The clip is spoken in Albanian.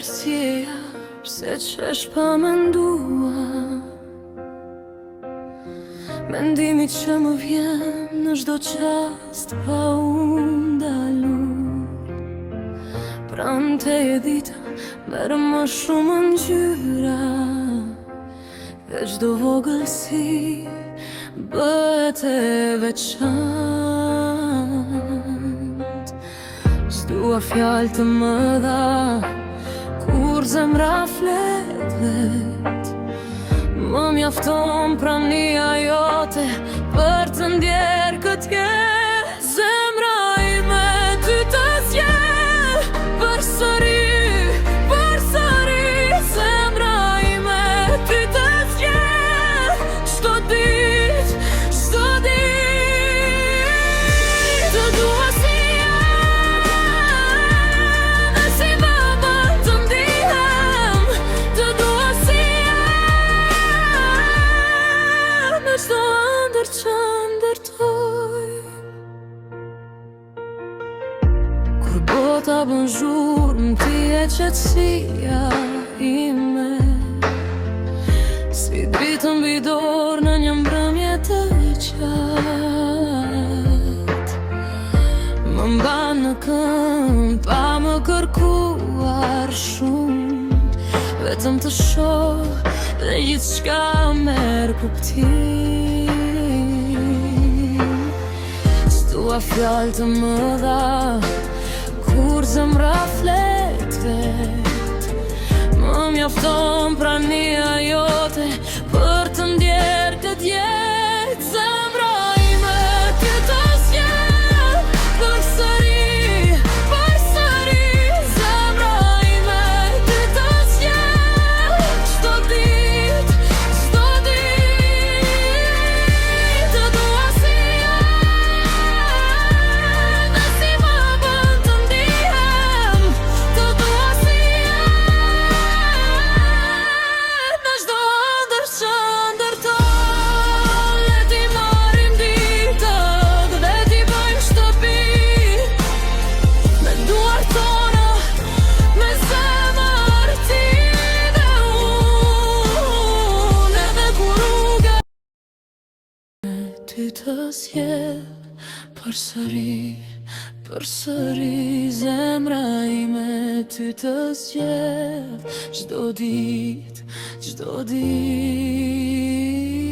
arsyeja pse qesh pa mendua. Mendimi që më vjen në çdo qast pa u ndalur. Pranë teje dita merr më shumë ngjyra, dhe çdo vogëlsi bëhet e veçantë. S'dua fjalë të mëdha kur zemra flet vet. Më mjafton prania jote për të ndjerë këtë jetë. Zemra ime ty të zgjedh përsëri, përsëri. Zemra ime ty të zgjedh çdo ditë, çdo ditë. Të dua si jam, si vëmën të ndihem. Të dua si në çdo ëndër që ndërtoj. Kur bota bën zhurmë, ti e qetësia ime. Si dritë mbi dorë në një mbrëmje të gjatë. Më mban në këmbë pa më kërkuar shumë. Vetëm të shoh dhe gjithçka merr kuptim. S'dua fjalë të mëdha kur zemra flet vet. Më mjafton prania jote për të ndjerë këtë jetë. Zemra ime ty të zgjedh përsëri, përsëri. Zemra ime ty të zgjedh çdo ditë, çdo ditë. Të dua si jam, si vëmën të ndihem. Të dua si jam në çdo ëndër që ndërtoj. Le t'i marrim ditët dhe t'i bëjmë shtëpi me duart tona, me zemër ti dhe unë. Edhe kur rruga ty të zgjedh përsëri, përsëri. Zemra ime ty të zgjedh çdo ditë, çdo ditë.